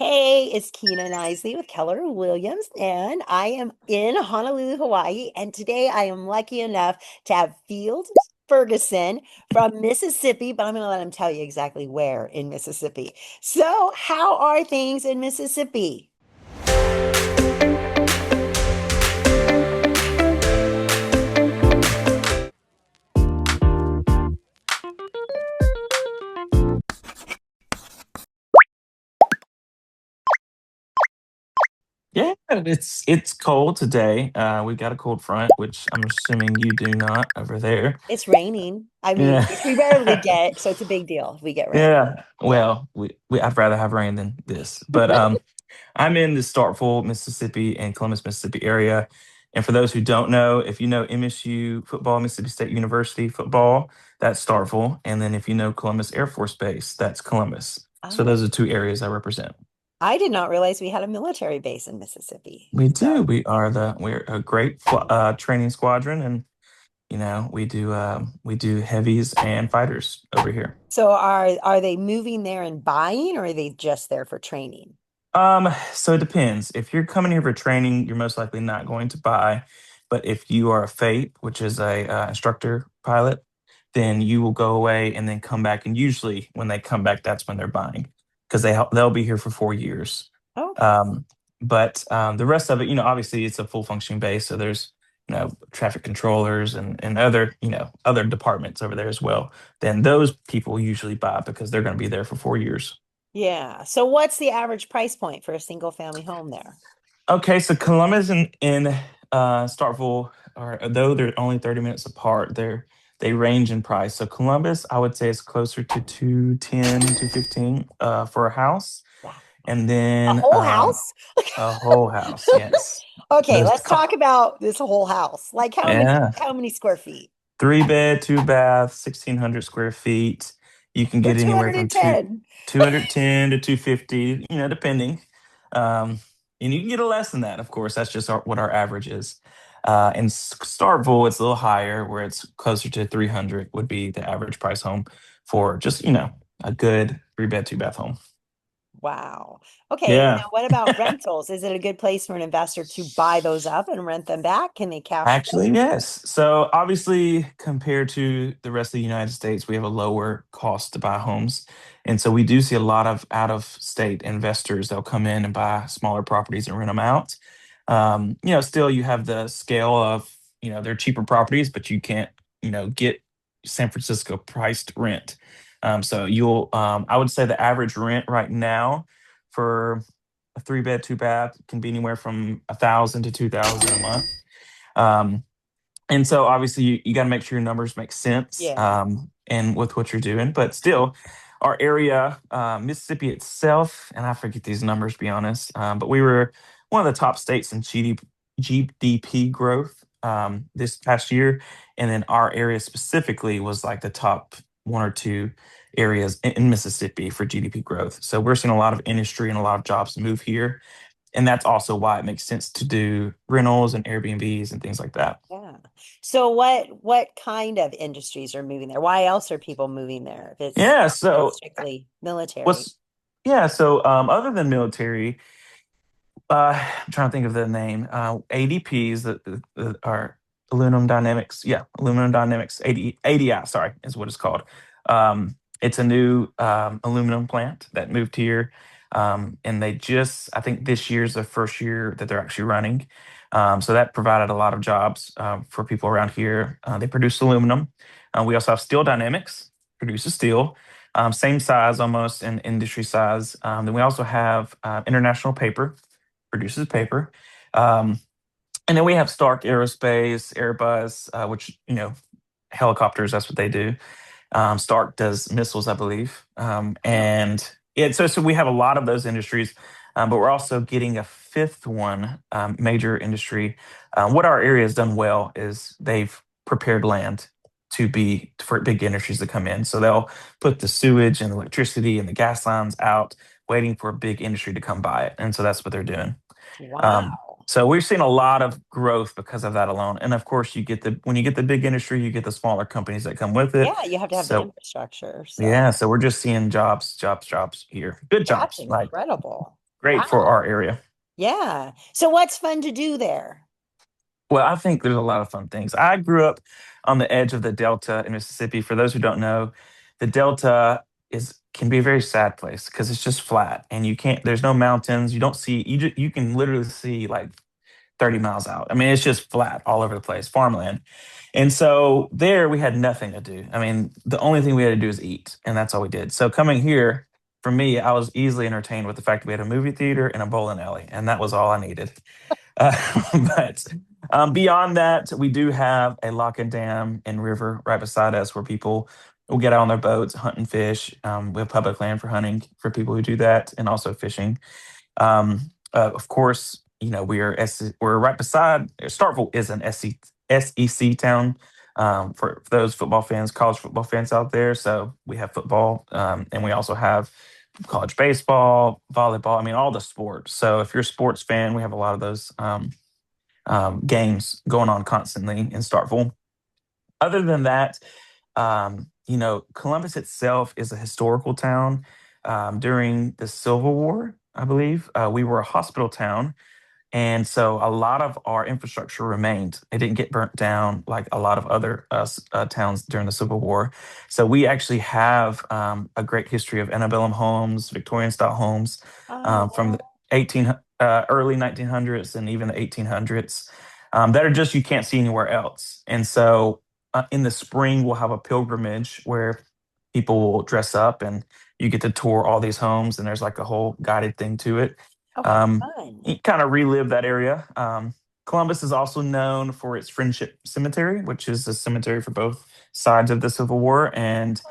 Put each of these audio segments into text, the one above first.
Hey, it's Kina Knisley with Keller Williams, and I am in Honolulu, Hawaii. And today I am lucky enough to have Fields Ferguson from Mississippi, but I'm going to let him tell you exactly where in Mississippi. So, how are things in Mississippi? Yeah, it's cold today. We got a cold front, which I'm assuming you do not over there. It's raining. I mean, Yeah. which we rarely get, so it's a big deal if we get rain. Yeah. Yeah. Well, I'd rather have rain than this. But I'm in the Starkville, Mississippi and Columbus, Mississippi area. And for those who don't know, if you know MSU football, Mississippi State University football, that's Starkville. And then if you know Columbus Air Force Base, that's Columbus. So Oh, those are two areas I represent. I did not realize we had a military base in Mississippi. We do. So, We're a great training squadron, and we do heavies and fighters over here. so are they moving there and buying, or are they just there for training? So it depends. If you're coming here for training, you're most likely not going to buy. But if you are a FATE, which is a instructor pilot, then you will go away and then come back. And usually, when they come back, that's when they're buying because they'll be here for 4 years. Okay. Um, but the rest of it, obviously it's a full functioning base. So there's traffic controllers and other other departments over there as well. Then those people usually buy because they're going to be there for 4 years. Yeah. So what's the average price point for a single family home there? Okay, so Columbus and Starkville are, though they're only 30 minutes apart, they range in price. So Columbus, I would say is closer to 210, 215 for a house. Wow. And A then whole house? a whole house, yes. Okay, Those let's co- talk about this whole house. Like how many yeah. how many square feet? 3 bed, 2 bath, 1,600 square feet. You can For get anywhere from 210. 210 to 250, depending. Um, and you can get a less than that, of course. That's just what our average is. In Starkville, it's a little higher, where it's closer to 300 would be the average price home for just, a good 3 bed, 2 bath home. Wow. Okay, Yeah. now what about rentals? Is it a good place for an investor to buy those up and rent them back? Can they cash flow? Actually, yes. So obviously, compared to the rest of the United States, we have a lower cost to buy homes. And so we do see a lot of out of state investors that'll come in and buy smaller properties and rent them out. Still you have the scale of, they're cheaper properties, but you can't, get San Francisco priced rent. I would say the average rent right now for a 3 bed, 2 bath can be anywhere from 1,000 to 2,000 a month. Um, and so obviously you got to make sure your numbers make sense Yeah. and with what you're doing. But still, our area, Mississippi itself, and I forget these numbers to be honest, but we were one of the top states in GDP growth this past year. And then our area specifically was like the top one or two areas in Mississippi for GDP growth. So we're seeing a lot of industry and a lot of jobs move here. And that's also why it makes sense to do rentals and Airbnbs and things like that. Yeah. So what kind of industries are moving there? Why else are people moving there if it's Yeah. just So strictly military? what's yeah. So other than military, I'm trying to think of the name. ADPs that are aluminum dynamics. Yeah, aluminum dynamics. ADI. Sorry, is what it's called. It's a new aluminum plant that moved here, and they just I think this year's the first year that they're actually running. So that provided a lot of jobs for people around here. They produce aluminum. We also have Steel Dynamics, produces steel, same size almost in industry size. Then we also have International Paper, produces paper. Um, and then we have Stark Aerospace, Airbus, which, helicopters, that's what they do. Stark does missiles, I believe. Oh, And so we have a lot of those industries, but we're also getting a fifth one, major industry. What our area has done well is they've prepared land to be for big industries to come in. So they'll put the sewage and electricity and the gas lines out, waiting for a big industry to come by it. And so that's what they're doing. Um, wow. so we've seen a lot of growth because of that alone. And of course, when you get the big industry, you get the smaller companies that come with it. Yeah, you have to have the So infrastructure. So yeah, so we're just seeing jobs here. Good that's jobs, like incredible. great for Wow. our area. Yeah. So what's fun to do there? Well, I think there's a lot of fun things. I grew up on the edge of the Delta in Mississippi. For those who don't know, the Delta is can be a very sad place because it's just flat and you can't. There's no mountains. You don't see. You can literally see like 30 miles out. I mean, it's just flat all over the place, farmland. And so there we had nothing to do. I mean, the only thing we had to do is eat, and that's all we did. So coming here, for me, I was easily entertained with the fact that we had a movie theater and a bowling alley, and that was all I needed. Uh, but beyond that, we do have a lock and dam and river right beside us where people will get out on their boats, hunt and fish. We have public land for hunting for people who do that, and also fishing. Of course, we're right beside Starkville is an SEC town for those football fans, college football fans out there. So we have football, and we also have college baseball, volleyball. I mean, all the sports. So if you're a sports fan, we have a lot of those games going on constantly in Starkville. Other than that, Columbus itself is a historical town. During the Civil War, I believe, we were a hospital town, and so a lot of our infrastructure remained. It didn't get burnt down like a lot of other towns during the Civil War. So we actually have a great history of antebellum homes, Victorian style homes from the Oh, early 1900s and even the 1800s that are just you can't see anywhere else. And so in the spring, we'll have a pilgrimage where people will dress up and you get to tour all these homes, and there's like a whole guided thing to it. oh, how Um, fun. you kind of relive that area. Columbus is also known for its Friendship Cemetery, which is a cemetery for both sides of the Civil War. And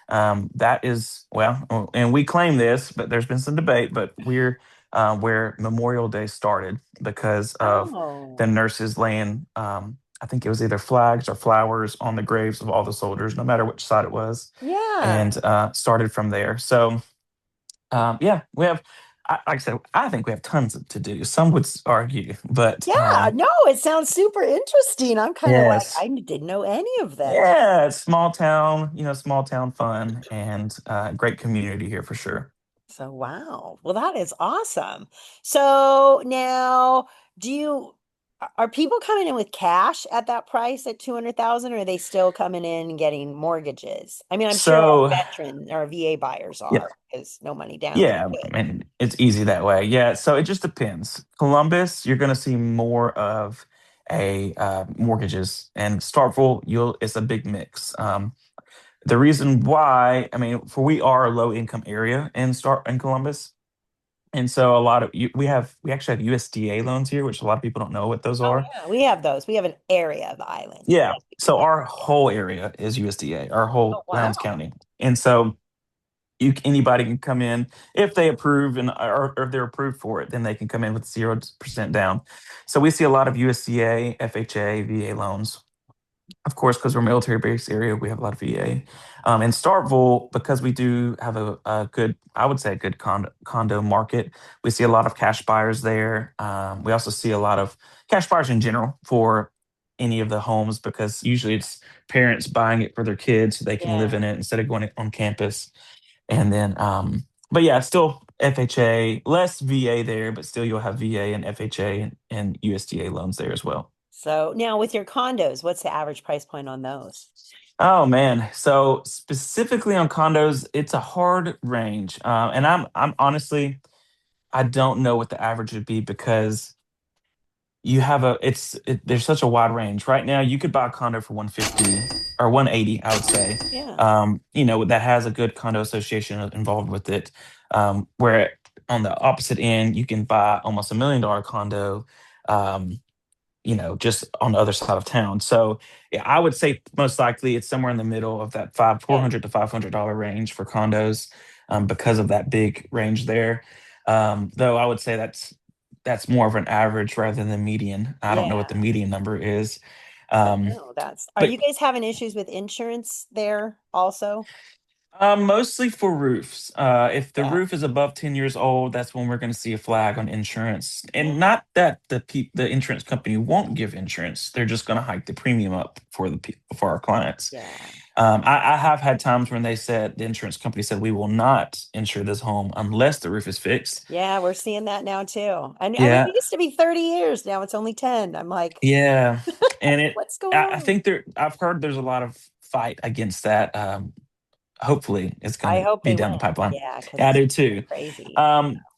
Oh, that is, well, and we claim this, but there's been some debate, but we're where Memorial Day started because of the oh, nurses laying, I think it was either flags or flowers on the graves of all the soldiers, no matter which side it was, yeah. and started from there. So, yeah, we have, like I said, I think we have tons to do. Some would argue, but Yeah, no, it sounds super interesting. I'm kind of like, yes, I didn't know any of that. yeah, it's small town, small town fun and great community here for sure. So, wow. Well, that is awesome. So now, do you are people coming in with cash at that price at 200,000, or are they still coming in and getting mortgages? I mean, I'm sure our So, veteran or VA buyers yeah, are because no money down is yeah, good. I mean, it's easy that way. Yeah, so it just depends. Columbus, you're going to see more of a mortgages, and Starkville, you'll it's a big mix. The reason why, I mean, for we are a low income area in Columbus, and so a lot of we actually have USDA loans here, which a lot of people don't know what those Oh are. yeah, we have those. We have an area of the island. Yeah, Most people so don't. our whole area is USDA, our Oh whole wow. Lowndes County, and so anybody can come in if they approve or if they're approved for it, then they can come in with 0% down. So we see a lot of USDA, FHA, VA loans. Of course, because we're a military base area, we have a lot of VA. In Starkville, because we do have a good, I would say, a good condo market, we see a lot of cash buyers there. We also see a lot of cash buyers in general for any of the homes because usually it's parents buying it for their kids so they can live Yeah. in it instead of going on campus. And then, but yeah, still FHA, less VA there, but still you'll have VA and FHA and USDA loans there as well. So now with your condos, what's the average price point on those? Oh man. So specifically on condos, it's a hard range. And I'm honestly, I don't know what the average would be because you have there's such a wide range. Right now, you could buy a condo for 150 or 180, I would say. Yeah. That has a good condo association involved with it. Where on the opposite end, you can buy almost $1 million condo. Um, just on the other side of town. So yeah, I would say most likely it's somewhere in the middle of that five four Yeah. hundred to $500 range for condos, because of that big range there. Though I would say that's more of an average rather than the median. I don't know what the Yeah. median number is. But Um, no, are but you guys having issues with insurance there also? Mostly for roofs. If the Yeah. roof is above 10 years old, that's when we're going to see a flag on insurance. Yeah. And not that the insurance company won't give insurance; they're just going to hike the premium up for for our clients. Yeah. I have had times when the insurance company said, we will not insure this home unless the roof is fixed. Yeah, we're seeing that now too. And I mean, Yeah, it used to be 30 years. Now it's only 10. I'm like, yeah. And what's going I on? think I've heard there's a lot of fight against that. Hopefully it's going I to hope be they down the win. pipeline. Yeah, because Yeah, I it's do too. crazy.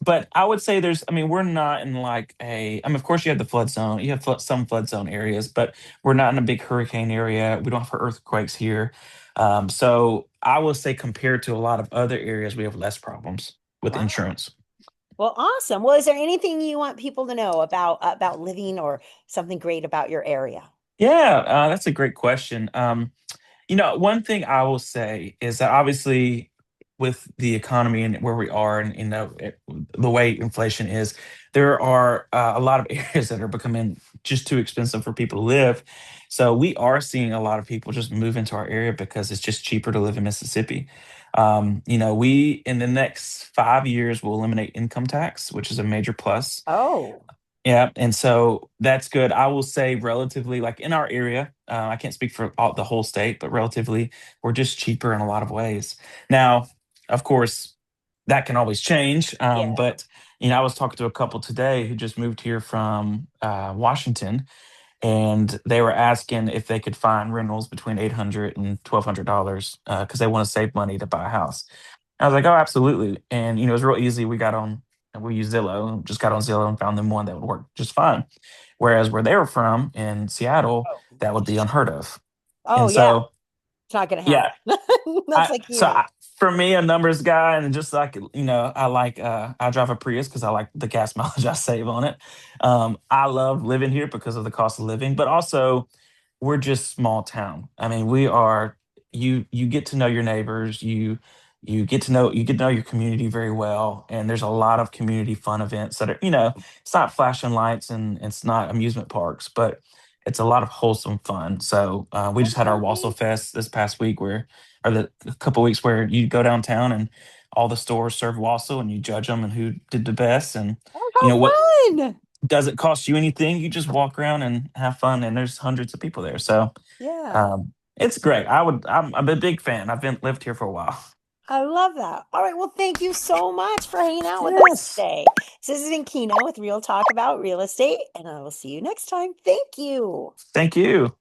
But I would say I mean, we're not in like I mean, of course you have the flood zone, you have some flood zone areas, but we're not in a big hurricane area. We don't have earthquakes here. So I will say compared to a lot of other areas, we have less problems with Wow. insurance. Well, awesome. Well, is there anything you want people to know about living or something great about your area? Yeah, that's a great question. One thing I will say is that obviously with the economy and where we are, and the way inflation is, there are a lot of areas that are becoming just too expensive for people to live. So we are seeing a lot of people just move into our area because it's just cheaper to live in Mississippi. We in the next 5 years will eliminate income tax, which is a major plus. Oh, Yeah, and so that's good. I will say, relatively, like in our area, I can't speak for the whole state, but relatively, we're just cheaper in a lot of ways. Now, of course, that can always change. yeah. But I was talking to a couple today who just moved here from Washington, and they were asking if they could find rentals between $800 and $1,200 because they want to save money to buy a house. I was like, oh, absolutely. And, it was real easy. We used Zillow, just got on Zillow and found them one that would work just fine. Whereas where they were from in Seattle, Oh, that would be unheard of. oh And yeah. so, It's not going to yeah, happen. That's I, like so you. I, for me, a numbers guy, and just like, I drive a Prius because I like the gas mileage I save on it. I love living here because of the cost of living, but also we're just small town. I mean, we are you get to know your neighbors, you get to know your community very well, and there's a lot of community fun events that are, it's not flashing lights and it's not amusement parks, but it's a lot of wholesome fun. So we just had our Wassel Okay. Fest this past week or the a couple weeks where you go downtown and all the stores serve Wassel and you judge them and who did the best and Oh, what how fun. doesn't cost you anything. You just walk around and have fun, and there's hundreds of people there. So Yeah. it's great. I'm a big fan. I've been lived here for a while. I love that. All right. Well, thank you so much for hanging out with us Yes. today. So this has been Kina with Real Talk about Real Estate, and I will see you next time. Thank you. Thank you.